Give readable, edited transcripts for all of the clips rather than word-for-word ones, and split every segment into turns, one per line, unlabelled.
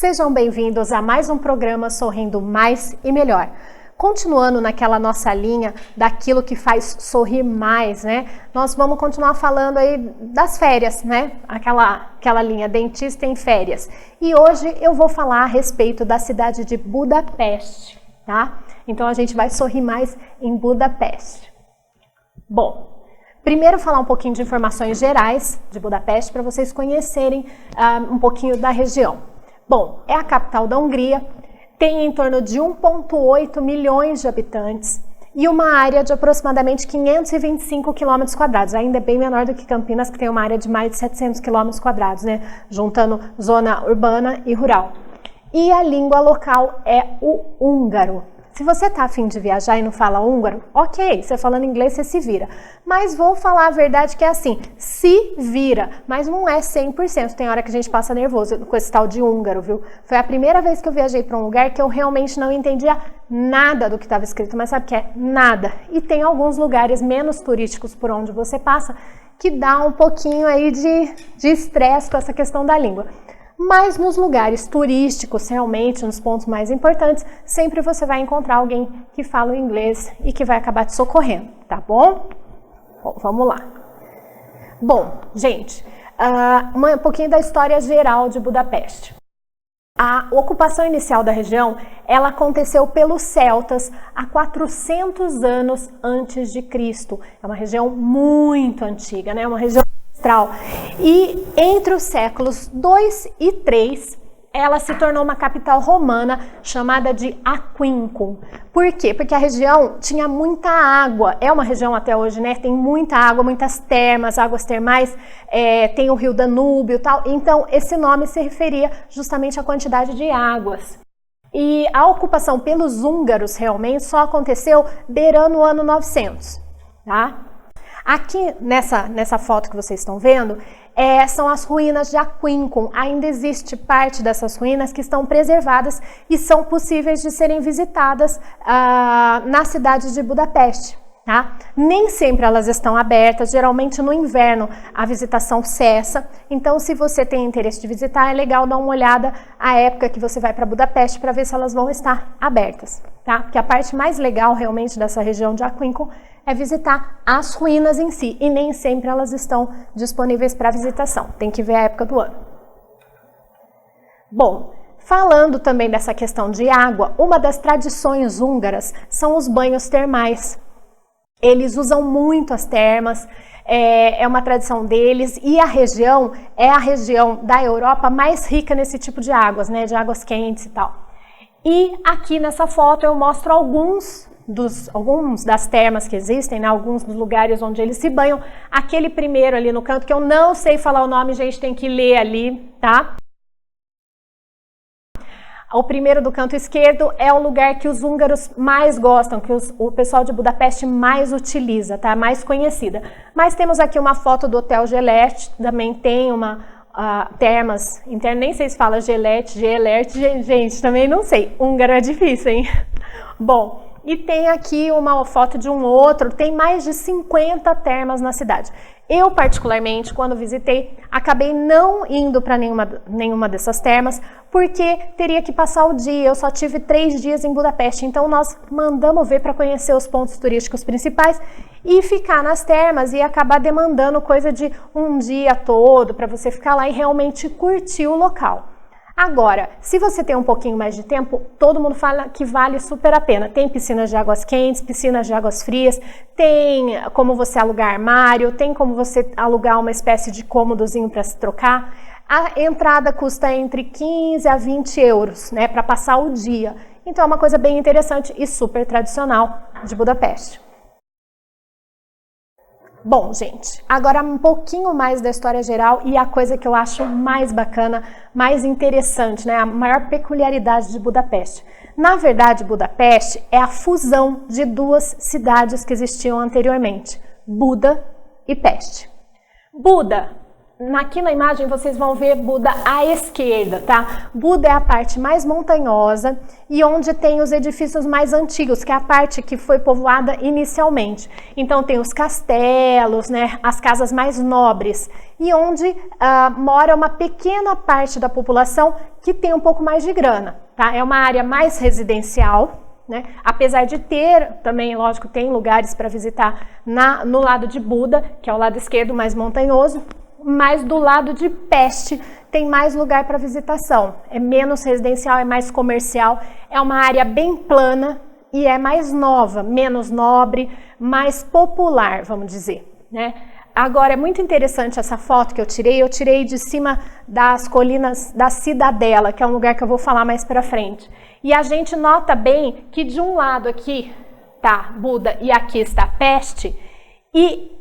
Sejam bem-vindos a mais um programa Sorrindo Mais e Melhor. Continuando naquela nossa linha daquilo que faz sorrir mais, né? Nós vamos continuar falando aí das férias, né? Aquela linha dentista em férias. E hoje eu vou falar a respeito da cidade de Budapeste, tá? Então a gente vai sorrir mais em Budapeste. Bom, primeiro falar um pouquinho de informações gerais de Budapeste para vocês conhecerem um pouquinho da região. Bom, é a capital da Hungria, tem em torno de 1,8 milhões de habitantes e uma área de aproximadamente 525 km², ainda é bem menor do que Campinas, que tem uma área de mais de 700 km², né? Juntando zona urbana e rural. E a língua local é o húngaro. Se você está a fim de viajar e não fala húngaro, ok, você falando inglês você se vira. Mas vou falar a verdade que é assim, se vira, mas não é 100%. Tem hora que a gente passa nervoso com esse tal de húngaro, viu? Foi a primeira vez que eu viajei para um lugar que eu realmente não entendia nada do que estava escrito, mas sabe o que é? Nada. E tem alguns lugares menos turísticos por onde você passa que dá um pouquinho aí de estresse com essa questão da língua. Mas nos lugares turísticos, realmente, nos pontos mais importantes, sempre você vai encontrar alguém que fala o inglês e que vai acabar te socorrendo, tá bom? Bom, vamos lá. Bom, gente, um pouquinho da história geral de Budapeste. A ocupação inicial da região, ela aconteceu pelos celtas há 400 anos antes de Cristo. É uma região muito antiga, né? Uma região ancestral. E entre os séculos 2 e 3, ela se tornou uma capital romana chamada de Aquincum. Por quê? Porque a região tinha muita água. É uma região até hoje, né? Tem muita água, muitas termas, águas termais, tem o rio Danúbio e tal. Então, esse nome se referia justamente à quantidade de águas. E a ocupação pelos húngaros realmente só aconteceu beirando o ano 900, tá? Aqui nessa foto que vocês estão vendo, são as ruínas de Aquincum. Ainda existe parte dessas ruínas que estão preservadas e são possíveis de serem visitadas na cidade de Budapeste. Tá? Nem sempre elas estão abertas, geralmente no inverno a visitação cessa, então se você tem interesse de visitar, é legal dar uma olhada à época que você vai para Budapeste para ver se elas vão estar abertas, tá? Porque a parte mais legal realmente dessa região de Aquincum é visitar as ruínas em si, e nem sempre elas estão disponíveis para visitação, tem que ver a época do ano. Bom, falando também dessa questão de água, uma das tradições húngaras são os banhos termais. Eles usam muito as termas, é uma tradição deles, e a região é a região da Europa mais rica nesse tipo de águas, né, de águas quentes e tal. E aqui nessa foto eu mostro alguns das termas que existem, né, alguns dos lugares onde eles se banham. Aquele primeiro ali no canto, que eu não sei falar o nome, gente, tem que ler ali, tá? O primeiro do canto esquerdo é o lugar que os húngaros mais gostam, que o pessoal de Budapeste mais utiliza, tá? Mais conhecida. Mas temos aqui uma foto do Hotel Gelert, também tem uma termas internas, nem sei se fala Gelert, gente, também não sei. Húngaro é difícil, hein? Bom, e tem aqui uma foto de um outro, tem mais de 50 termas na cidade. Eu, particularmente, quando visitei, acabei não indo para nenhuma dessas termas, porque teria que passar o dia, eu só tive 3 dias em Budapeste, então nós mandamos ver para conhecer os pontos turísticos principais e ficar nas termas e acabar demandando coisa de um dia todo para você ficar lá e realmente curtir o local. Agora, se você tem um pouquinho mais de tempo, todo mundo fala que vale super a pena. Tem piscinas de águas quentes, piscinas de águas frias, tem como você alugar armário, tem como você alugar uma espécie de cômodozinho para se trocar. A entrada custa entre 15 a 20 euros, né, para passar o dia. Então é uma coisa bem interessante e super tradicional de Budapeste. Bom, gente, agora um pouquinho mais da história geral e a coisa que eu acho mais bacana, mais interessante, né? A maior peculiaridade de Budapeste. Na verdade, Budapeste é a fusão de 2 cidades que existiam anteriormente, Buda e Peste. Buda aqui na imagem vocês vão ver Buda à esquerda, tá? Buda é a parte mais montanhosa e onde tem os edifícios mais antigos, que é a parte que foi povoada inicialmente. Então tem os castelos, né, as casas mais nobres e onde mora uma pequena parte da população que tem um pouco mais de grana, tá? É uma área mais residencial, né? Apesar de ter, também, lógico, tem lugares para visitar no lado de Buda, que é o lado esquerdo mais montanhoso, mas do lado de Peste tem mais lugar para visitação. É menos residencial, é mais comercial, é uma área bem plana e é mais nova, menos nobre, mais popular, vamos dizer, né? Agora, é muito interessante essa foto que eu tirei de cima das colinas da Cidadela, que é um lugar que eu vou falar mais para frente. E a gente nota bem que de um lado aqui está Buda e aqui está Peste, e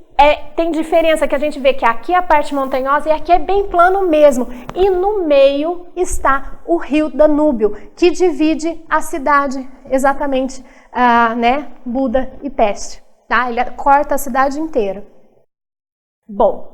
tem diferença que a gente vê que aqui é a parte montanhosa e aqui é bem plano mesmo. E no meio está o rio Danúbio, que divide a cidade exatamente, né, Buda e Peste. Tá? Ele corta a cidade inteira. Bom,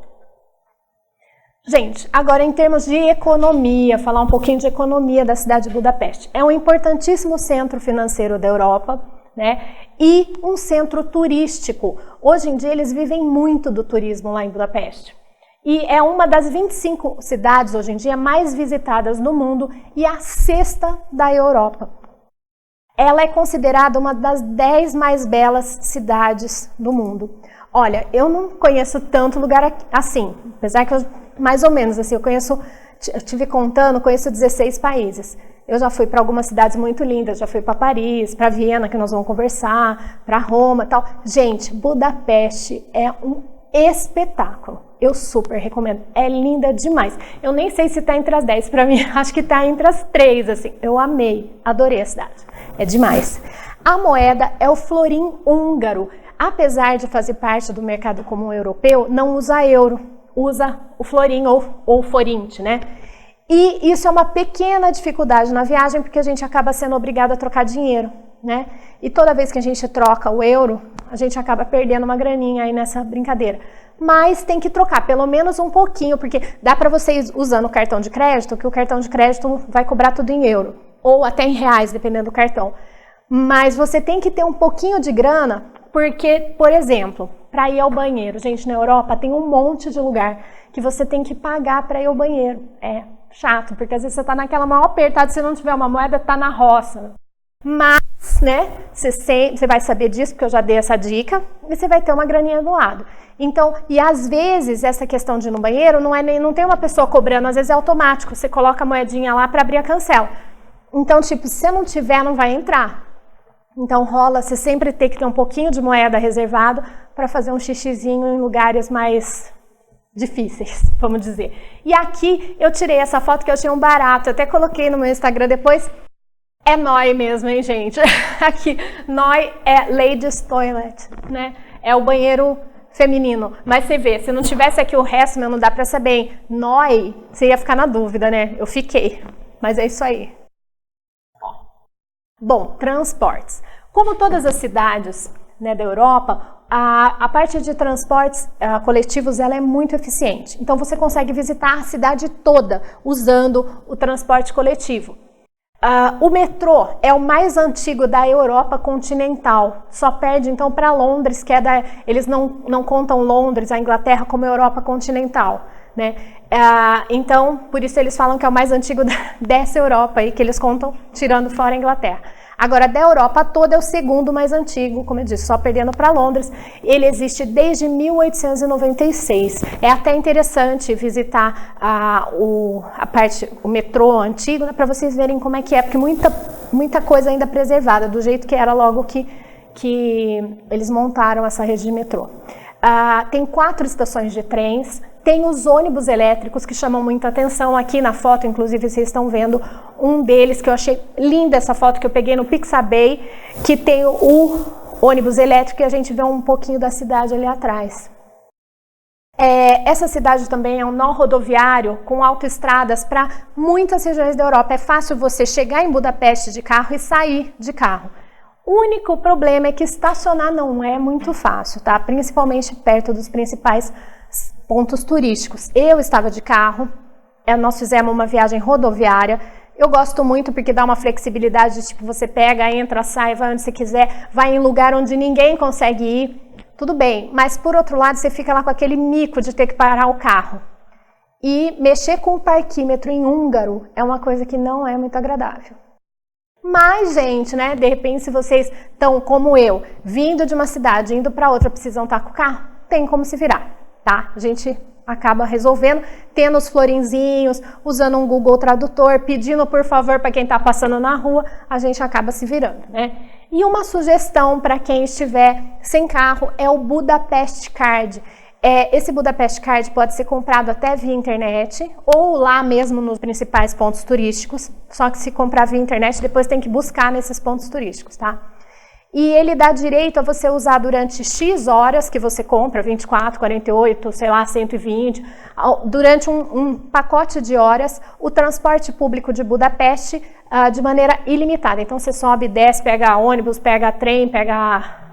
gente, agora em termos de economia, falar um pouquinho de economia da cidade de Budapeste. É um importantíssimo centro financeiro da Europa, né? E um centro turístico. Hoje em dia eles vivem muito do turismo lá em Budapeste. E é uma das 25 cidades hoje em dia mais visitadas no mundo e a sexta da Europa. Ela é considerada uma das 10 mais belas cidades do mundo. Olha, eu não conheço tanto lugar assim, apesar que eu, mais ou menos assim, eu estive contando, conheço 16 países. Eu já fui para algumas cidades muito lindas, já fui para Paris, para Viena, que nós vamos conversar, para Roma e tal. Gente, Budapeste é um espetáculo. Eu super recomendo. É linda demais. Eu nem sei se está entre as 10 para mim, acho que está entre as 3, assim. Eu amei, adorei a cidade. É demais. A moeda é o florim húngaro. Apesar de fazer parte do mercado comum europeu, não usa euro, usa o florim ou forint, né? E isso é uma pequena dificuldade na viagem, porque a gente acaba sendo obrigado a trocar dinheiro, né? E toda vez que a gente troca o euro, a gente acaba perdendo uma graninha aí nessa brincadeira. Mas tem que trocar pelo menos um pouquinho, porque dá para você ir usando o cartão de crédito, que o cartão de crédito vai cobrar tudo em euro, ou até em reais, dependendo do cartão. Mas você tem que ter um pouquinho de grana, porque, por exemplo, para ir ao banheiro, gente, na Europa tem um monte de lugar que você tem que pagar para ir ao banheiro. É chato, porque às vezes você está naquela maior apertada, se não tiver uma moeda, tá na roça. Mas, né, você vai saber disso, porque eu já dei essa dica, e você vai ter uma graninha do lado. Então, e às vezes, essa questão de ir no banheiro, não tem uma pessoa cobrando, às vezes é automático, você coloca a moedinha lá para abrir a cancela. Então, tipo, se você não tiver, não vai entrar. Então rola, você sempre tem que ter um pouquinho de moeda reservado para fazer um xixizinho em lugares mais difíceis, vamos dizer. E aqui eu tirei essa foto que eu achei um barato, eu até coloquei no meu Instagram depois. É Noi mesmo, hein, gente? Aqui, Noi é Ladies Toilet, né? É o banheiro feminino. Mas você vê, se não tivesse aqui o resto, não dá para saber. Noi, você ia ficar na dúvida, né? Eu fiquei. Mas é isso aí. Bom, transportes. Como todas as cidades, né, da Europa, a parte de transportes coletivos ela é muito eficiente. Então você consegue visitar a cidade toda usando o transporte coletivo. O metrô é o mais antigo da Europa continental. Só perde então para Londres, que eles não contam Londres, a Inglaterra, como Europa continental, né? Então, por isso eles falam que é o mais antigo dessa Europa aí, que eles contam tirando fora a Inglaterra. Agora, da Europa toda é o segundo mais antigo, como eu disse, só perdendo para Londres. Ele existe desde 1896. É até interessante visitar o metrô antigo, né, para vocês verem como é que é, porque muita coisa ainda preservada, do jeito que era logo que eles montaram essa rede de metrô. Tem 4 estações de trens, tem os ônibus elétricos que chamam muita atenção. Aqui na foto, inclusive, vocês estão vendo um deles que eu achei linda, essa foto que eu peguei no Pixabay, que tem o ônibus elétrico e a gente vê um pouquinho da cidade ali atrás. Essa cidade também é um nó rodoviário com autoestradas para muitas regiões da Europa. É fácil você chegar em Budapeste de carro e sair de carro. O único problema é que estacionar não é muito fácil, tá? Principalmente perto dos principais pontos turísticos. Eu estava de carro, nós fizemos uma viagem rodoviária. Eu gosto muito porque dá uma flexibilidade, tipo, você pega, entra, sai, vai onde você quiser, vai em lugar onde ninguém consegue ir, tudo bem. Mas, por outro lado, você fica lá com aquele mico de ter que parar o carro. E mexer com o parquímetro em húngaro é uma coisa que não é muito agradável. Mas, gente, né, de repente, se vocês estão, como eu, vindo de uma cidade, indo para outra, precisam estar com o carro, tem como se virar, tá? A gente acaba resolvendo, tendo os florinzinhos, usando um Google Tradutor, pedindo por favor para quem está passando na rua, a gente acaba se virando, né? E uma sugestão para quem estiver sem carro é o Budapest Card. Esse Budapest Card pode ser comprado até via internet ou lá mesmo nos principais pontos turísticos, só que se comprar via internet depois tem que buscar nesses pontos turísticos, tá? E ele dá direito a você usar durante X horas que você compra, 24, 48, sei lá, 120, durante um pacote de horas, o transporte público de Budapeste de maneira ilimitada. Então você sobe, desce, pega ônibus, pega trem, pega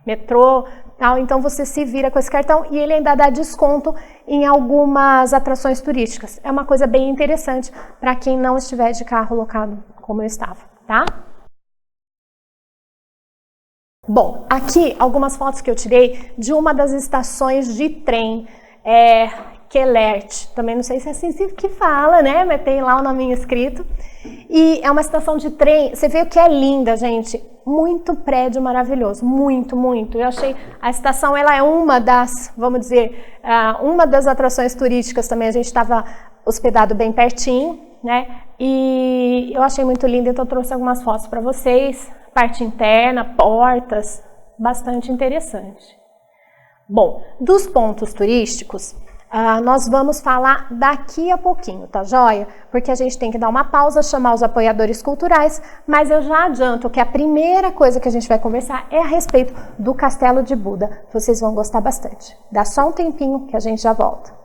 metrô, tal. Então você se vira com esse cartão e ele ainda dá desconto em algumas atrações turísticas. É uma coisa bem interessante para quem não estiver de carro locado como eu estava, tá? Bom, aqui algumas fotos que eu tirei de uma das estações de trem, Kelert, também não sei se é assim que fala, né, mas tem lá o nominho escrito, e é uma estação de trem, você vê que é linda, gente, muito prédio maravilhoso, muito, muito. Eu achei, a estação, ela é uma das, vamos dizer, uma das atrações turísticas também, a gente estava hospedado bem pertinho, né, e eu achei muito linda, então eu trouxe algumas fotos para vocês. Parte interna, portas, bastante interessante. Bom, dos pontos turísticos, nós vamos falar daqui a pouquinho, tá joia? Porque a gente tem que dar uma pausa, chamar os apoiadores culturais, mas eu já adianto que a primeira coisa que a gente vai conversar é a respeito do Castelo de Buda. Vocês vão gostar bastante. Dá só um tempinho que a gente já volta.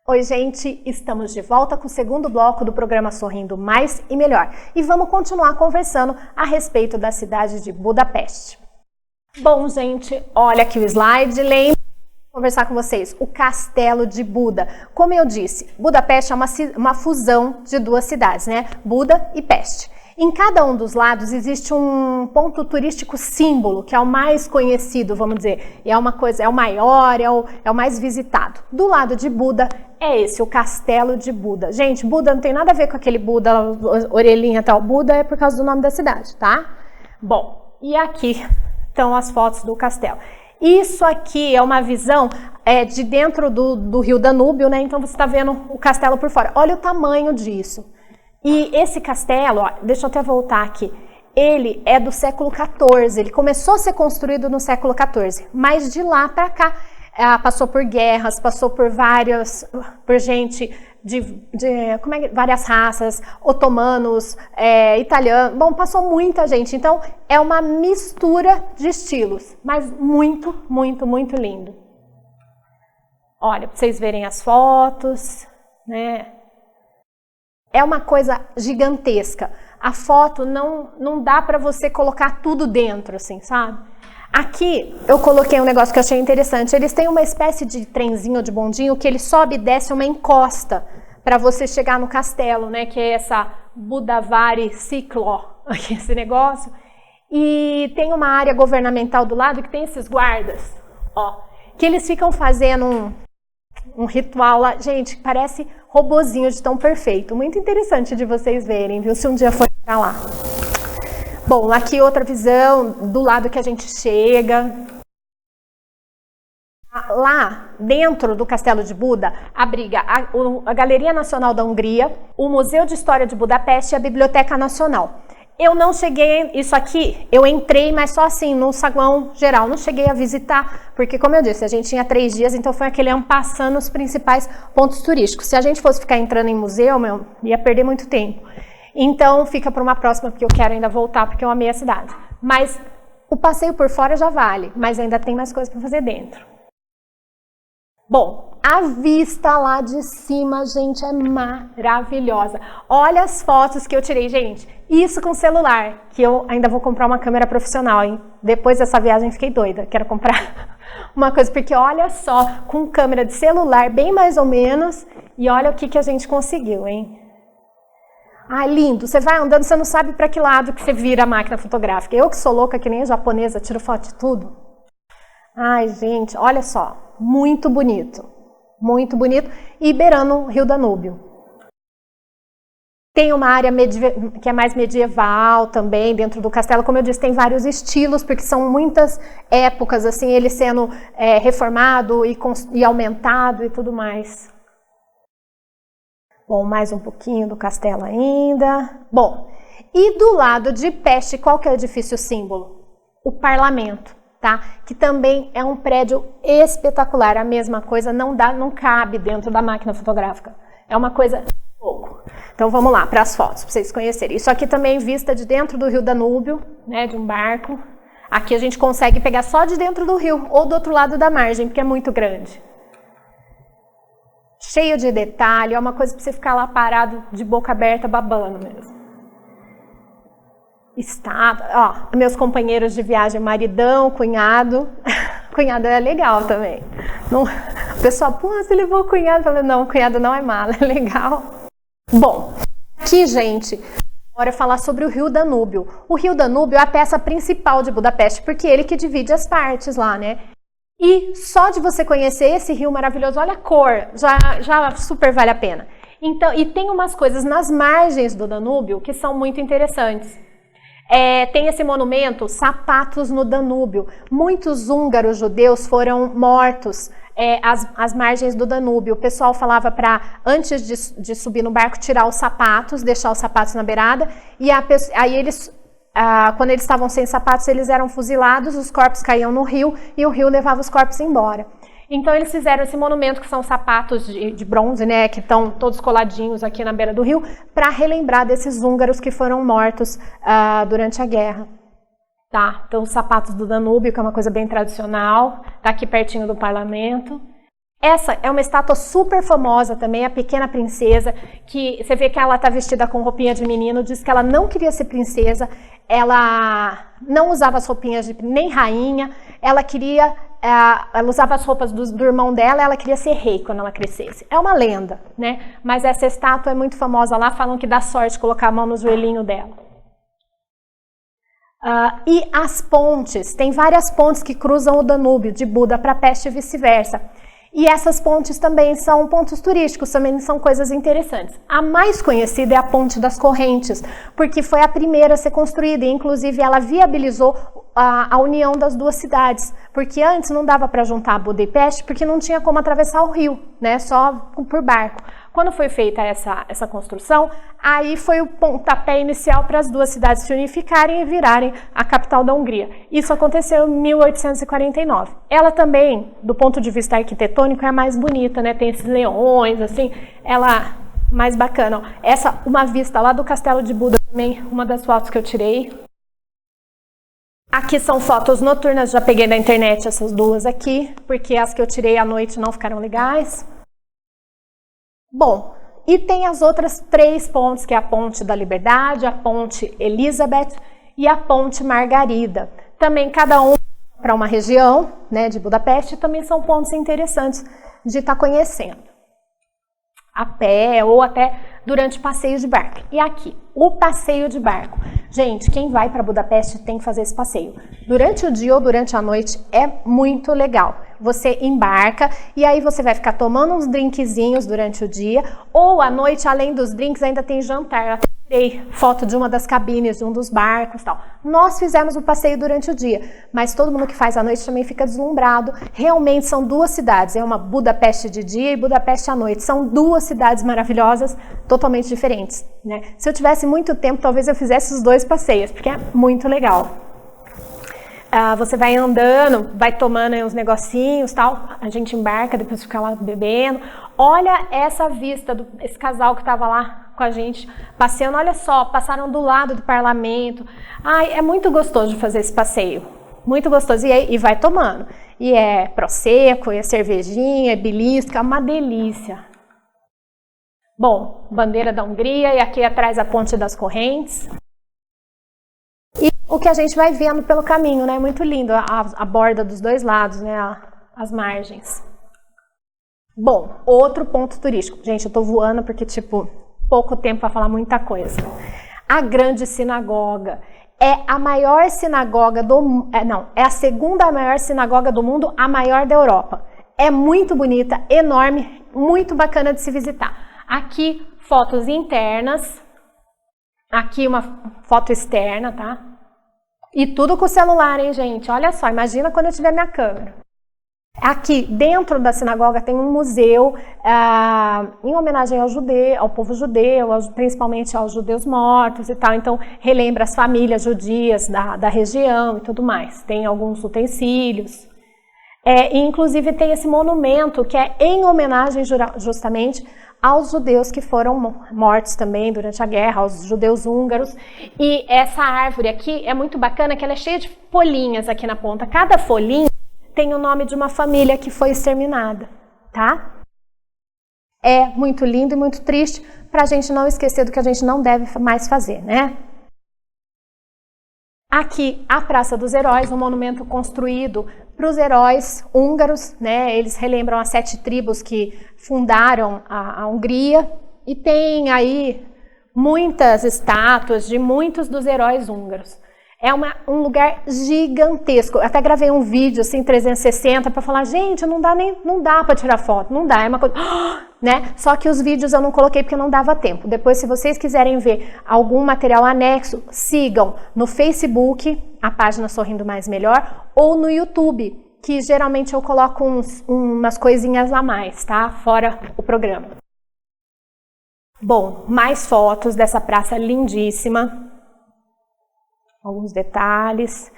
Oi, gente! Estamos de volta com o segundo bloco do programa Sorrindo Mais e Melhor. E vamos continuar conversando a respeito da cidade de Budapeste. Bom, gente, olha aqui o slide. Lembra de conversar com vocês. O Castelo de Buda. Como eu disse, Budapeste é uma fusão de duas cidades, né? Buda e Peste. Em cada um dos lados existe um ponto turístico símbolo, que é o mais conhecido, vamos dizer, é uma coisa, é o maior, é o mais visitado. Do lado de Buda é esse, o Castelo de Buda. Gente, Buda não tem nada a ver com aquele Buda, orelhinha tal. Buda é por causa do nome da cidade, tá? Bom, e aqui estão as fotos do castelo. Isso aqui é uma visão de dentro do rio Danúbio, né? Então você está vendo o castelo por fora. Olha o tamanho disso. E esse castelo, ó, deixa eu até voltar aqui, ele é do século XIV, ele começou a ser construído no século XIV, mas de lá para cá passou por guerras, passou por gente várias raças, otomanos, italianos, bom, passou muita gente, então é uma mistura de estilos, mas muito, muito, muito lindo. Olha, para vocês verem as fotos, né? É uma coisa gigantesca. A foto não dá para você colocar tudo dentro, assim, sabe? Aqui eu coloquei um negócio que eu achei interessante. Eles têm uma espécie de trenzinho ou de bondinho que ele sobe e desce uma encosta para você chegar no castelo, né? Que é essa Budavari Ciclo, esse negócio. E tem uma área governamental do lado que tem esses guardas, ó, que eles ficam fazendo um ritual lá, gente, parece robozinho de tão perfeito. Muito interessante de vocês verem, viu? Se um dia for pra lá. Bom, aqui outra visão do lado que a gente chega. Lá dentro do Castelo de Buda abriga a Galeria Nacional da Hungria, o Museu de História de Budapeste e a Biblioteca Nacional. Eu não cheguei, isso aqui, eu entrei, mas só assim, no saguão geral, não cheguei a visitar, porque como eu disse, a gente tinha 3 dias, então foi aquele ano passando os principais pontos turísticos. Se a gente fosse ficar entrando em museu, ia perder muito tempo. Então fica para uma próxima, porque eu quero ainda voltar, porque eu amei a cidade. Mas o passeio por fora já vale, mas ainda tem mais coisas para fazer dentro. Bom, a vista lá de cima, gente, é maravilhosa. Olha as fotos que eu tirei, gente. Isso com celular, que eu ainda vou comprar uma câmera profissional, hein? Depois dessa viagem fiquei doida, quero comprar uma coisa, porque olha só, com câmera de celular, bem mais ou menos, e olha o que a gente conseguiu, hein? Ah, lindo. Você vai andando, você não sabe para que lado que você vira a máquina fotográfica. Eu que sou louca, que nem a japonesa, tiro foto de tudo. Ai, gente, olha só. Muito bonito. Muito bonito. E beirando o Rio Danúbio. Tem uma área que é mais medieval também, dentro do castelo. Como eu disse, tem vários estilos, porque são muitas épocas, assim, ele sendo reformado e aumentado e tudo mais. Bom, mais um pouquinho do castelo ainda. Bom, e do lado de Peste, qual que é o edifício símbolo? O parlamento, tá? Que também é um prédio espetacular. A mesma coisa, não cabe dentro da máquina fotográfica. É uma coisa pouco. Então vamos lá para as fotos, para vocês conhecerem. Isso aqui também vista de dentro do Rio Danúbio, né, de um barco. Aqui a gente consegue pegar só de dentro do rio ou do outro lado da margem, porque é muito grande. Cheio de detalhe, é uma coisa para você ficar lá parado de boca aberta babando mesmo. Estátua, ó, meus companheiros de viagem, maridão, cunhado. Cunhado é legal também. Não, o pessoal, pô, você levou o cunhado? Eu falei, não, o cunhado não é mala, é legal. Bom, aqui, gente, agora eu falar sobre o Rio Danúbio. O Rio Danúbio é a peça principal de Budapeste, porque é ele que divide as partes lá, né? E só de você conhecer esse rio maravilhoso, olha a cor, já super vale a pena. Então, e tem umas coisas nas margens do Danúbio que são muito interessantes. Tem esse monumento, Sapatos no Danúbio. Muitos húngaros judeus foram mortos às margens do Danúbio. O pessoal falava para, antes de subir no barco, tirar os sapatos, deixar os sapatos na beirada, e aí eles... quando eles estavam sem sapatos, eles eram fuzilados, os corpos caíam no rio e o rio levava os corpos embora. Então eles fizeram esse monumento, que são sapatos de bronze, né, que estão todos coladinhos aqui na beira do rio, para relembrar desses húngaros que foram mortos durante a guerra. Tá? Então os sapatos do Danúbio, que é uma coisa bem tradicional, tá aqui pertinho do parlamento. Essa é uma estátua super famosa também, a Pequena Princesa, que você vê que ela está vestida com roupinha de menino, diz que ela não queria ser princesa, ela não usava as roupinhas de nem rainha, ela usava as roupas do irmão dela, ela queria ser rei quando ela crescesse. É uma lenda, né? Mas essa estátua é muito famosa lá, falam que dá sorte colocar a mão no joelhinho dela. E as pontes, tem várias pontes que cruzam o Danúbio, de Buda para Peste e vice-versa. E essas pontes também são pontos turísticos, também são coisas interessantes. A mais conhecida é a Ponte das Correntes, porque foi a primeira a ser construída e, inclusive, ela viabilizou a união das duas cidades, porque antes não dava para juntar Buda e Peste, porque não tinha como atravessar o rio, né, só por barco. Quando foi feita essa construção, aí foi o pontapé inicial para as duas cidades se unificarem e virarem a capital da Hungria. Isso aconteceu em 1849. Ela também, do ponto de vista arquitetônico, é a mais bonita, né? Tem esses leões, assim, ela mais bacana. Essa, uma vista lá do Castelo de Buda também, uma das fotos que eu tirei. Aqui são fotos noturnas, já peguei da internet essas duas aqui, porque as que eu tirei à noite não ficaram legais. Bom, e tem as outras 3 pontes, que é a Ponte da Liberdade, a Ponte Elizabeth e a Ponte Margarida. Também cada um para uma região, né, de Budapeste, também são pontos interessantes de estar conhecendo. A pé ou até durante passeio de barco. E aqui, o passeio de barco. Gente, quem vai para Budapeste tem que fazer esse passeio. Durante o dia ou durante a noite é muito legal. Você embarca e aí você vai ficar tomando uns drinkzinhos durante o dia, ou à noite, além dos drinks, ainda tem jantar. Eu tirei foto de uma das cabines de um dos barcos e tal. Nós fizemos o passeio durante o dia, mas todo mundo que faz à noite também fica deslumbrado. Realmente são duas cidades, é uma Budapeste de dia e Budapeste à noite. São duas cidades maravilhosas, totalmente diferentes, né? Se eu tivesse muito tempo, talvez eu fizesse os 2 passeios, porque é muito legal. Você vai andando, vai tomando aí uns negocinhos, tal. A gente embarca, depois fica lá bebendo. Olha essa vista, esse casal que estava lá com a gente, passeando. Olha só, passaram do lado do parlamento. Ai, é muito gostoso de fazer esse passeio. Muito gostoso. E vai tomando. E é prosecco, é cervejinha, é belisca, é uma delícia. Bom, bandeira da Hungria e aqui atrás a Ponte das Correntes. E o que a gente vai vendo pelo caminho, né? Muito lindo a borda dos dois lados, né? As margens. Bom, outro ponto turístico. Gente, eu tô voando porque, pouco tempo para falar muita coisa. A Grande Sinagoga é a maior sinagoga é a segunda maior sinagoga do mundo, a maior da Europa. É muito bonita, enorme, muito bacana de se visitar. Aqui, fotos internas. Aqui uma foto externa, tá? E tudo com o celular, hein, gente? Olha só, imagina quando eu tiver minha câmera. Aqui, dentro da sinagoga, tem um museu em homenagem ao povo judeu, principalmente aos judeus mortos e tal. Então, relembra as famílias judias da região e tudo mais. Tem alguns utensílios. E, inclusive, tem esse monumento que é em homenagem justamente aos judeus que foram mortos também durante a guerra, aos judeus húngaros. E essa árvore aqui é muito bacana, que ela é cheia de folhinhas aqui na ponta. Cada folhinha tem o nome de uma família que foi exterminada, tá? É muito lindo e muito triste para a gente não esquecer do que a gente não deve mais fazer, né? Aqui, a Praça dos Heróis, um monumento construído para os heróis húngaros, né? Eles relembram as 7 tribos que fundaram a Hungria e tem aí muitas estátuas de muitos dos heróis húngaros. É um lugar gigantesco. Eu até gravei um vídeo assim 360 para falar, gente, não dá para tirar foto, não dá, é uma coisa, né? Só que os vídeos eu não coloquei porque não dava tempo. Depois, se vocês quiserem ver algum material anexo, sigam no Facebook, a página Sorrindo Mais Melhor, ou no YouTube, que geralmente eu coloco umas coisinhas a mais, tá? Fora o programa. Bom, mais fotos dessa praça lindíssima. Alguns detalhes.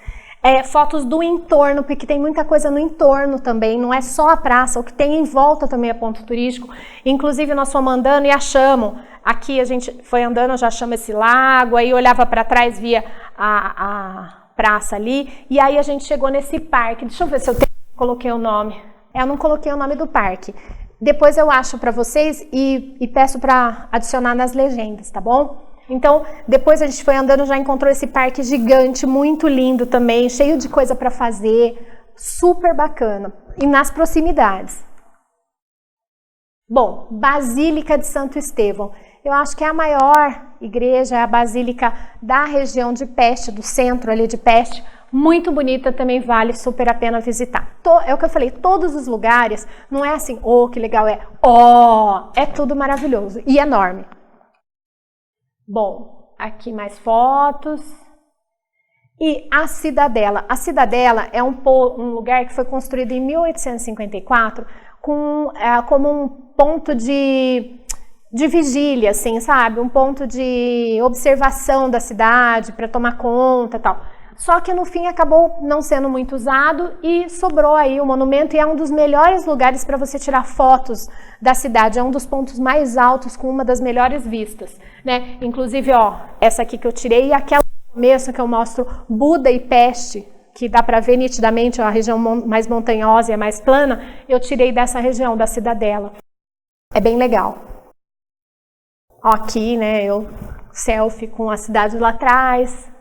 Fotos do entorno, porque tem muita coisa no entorno também, não é só a praça, o que tem em volta também é ponto turístico. Inclusive nós fomos andando e achamos, aqui a gente foi andando, já achamos esse lago, aí olhava para trás, via a praça ali, e aí a gente chegou nesse parque. Deixa eu ver se eu coloquei o nome. Eu não coloquei o nome do parque. Depois eu acho para vocês e peço para adicionar nas legendas, tá bom? Então, depois a gente foi andando, já encontrou esse parque gigante, muito lindo também, cheio de coisa para fazer, super bacana. E nas proximidades. Bom, Basílica de Santo Estevão. Eu acho que é a maior igreja, é a Basílica da região de Peste, do centro ali de Peste. Muito bonita, também vale super a pena visitar. É o que eu falei, todos os lugares, não é assim, que legal, é tudo maravilhoso e enorme. Bom, aqui mais fotos. E a Cidadela. A Cidadela é um lugar que foi construído em 1854 como um ponto de vigília, assim, sabe? Um ponto de observação da cidade para tomar conta e tal. Só que no fim acabou não sendo muito usado e sobrou aí o monumento e é um dos melhores lugares para você tirar fotos da cidade, é um dos pontos mais altos com uma das melhores vistas, né? Inclusive, essa aqui que eu tirei e aquela no começo que eu mostro Buda e Peste, que dá para ver nitidamente a região mais montanhosa e mais plana, eu tirei dessa região, da Cidadela. É bem legal. Aqui, né, eu selfie com a cidade lá atrás.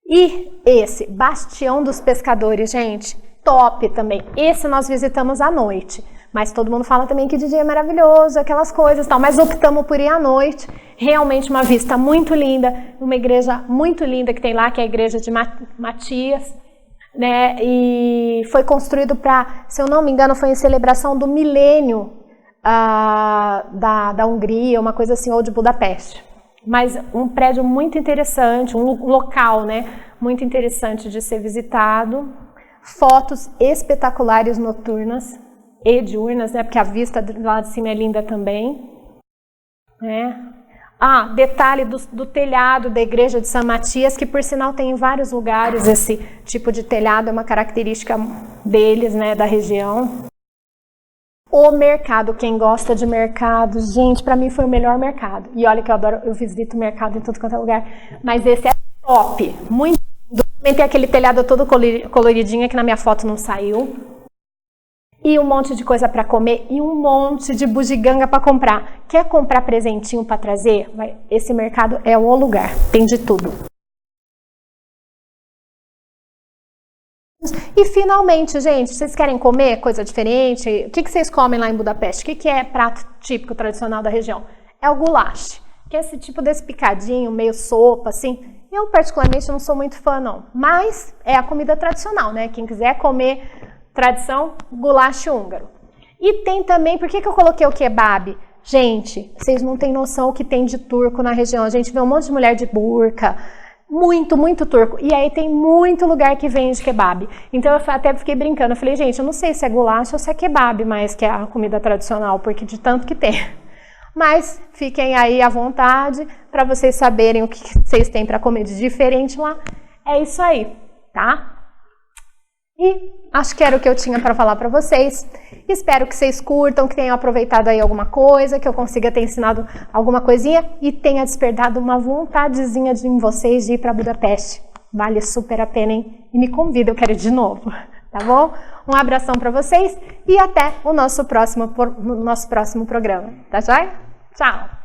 E esse, Bastião dos Pescadores, gente, top também. Esse nós visitamos à noite, mas todo mundo fala também que de dia é maravilhoso, aquelas coisas e tal, mas optamos por ir à noite. Realmente uma vista muito linda, uma igreja muito linda que tem lá, que é a igreja de Matias, né? E foi construído para, se eu não me engano, foi em celebração do milênio da Hungria, uma coisa assim, ou de Budapeste. Mas um prédio muito interessante, um local, né, muito interessante de ser visitado. Fotos espetaculares noturnas e diurnas, né, porque a vista lá de cima é linda também. Né? Detalhe do telhado da igreja de São Matias, que por sinal tem em vários lugares esse tipo de telhado, é uma característica deles, né, da região. o mercado. Quem gosta de mercado, gente, pra mim foi o melhor mercado. E olha que eu adoro, eu visito o mercado em tudo quanto é lugar. Mas esse é top, muito lindo. Também tem aquele telhado todo coloridinho que na minha foto não saiu. E um monte de coisa para comer e um monte de bugiganga para comprar. Quer comprar presentinho para trazer? Esse mercado é o lugar, tem de tudo. E finalmente, gente, vocês querem comer coisa diferente? O que vocês comem lá em Budapeste? O que é prato típico tradicional da região? É o goulash, que é esse tipo desse picadinho, meio sopa, assim. Eu particularmente não sou muito fã não, mas é a comida tradicional, né? Quem quiser comer tradição, goulash húngaro. E tem também, por que eu coloquei o kebab? Gente, vocês não têm noção o que tem de turco na região. A gente vê um monte de mulher de burca, muito turco. E aí tem muito lugar que vende kebab. Então eu até fiquei brincando, eu falei, gente, eu não sei se é goulash ou se é kebab, mas que é a comida tradicional, porque de tanto que tem. Mas fiquem aí à vontade para vocês saberem o que vocês têm para comer de diferente lá. É isso aí, tá? E acho que era o que eu tinha para falar para vocês. Espero que vocês curtam, que tenham aproveitado aí alguma coisa, que eu consiga ter ensinado alguma coisinha e tenha despertado uma vontadezinha em vocês de ir para Budapeste. Vale super a pena, hein? E me convida, eu quero ir de novo, tá bom? Um abração para vocês e até o nosso próximo programa, tá joia? Tchau!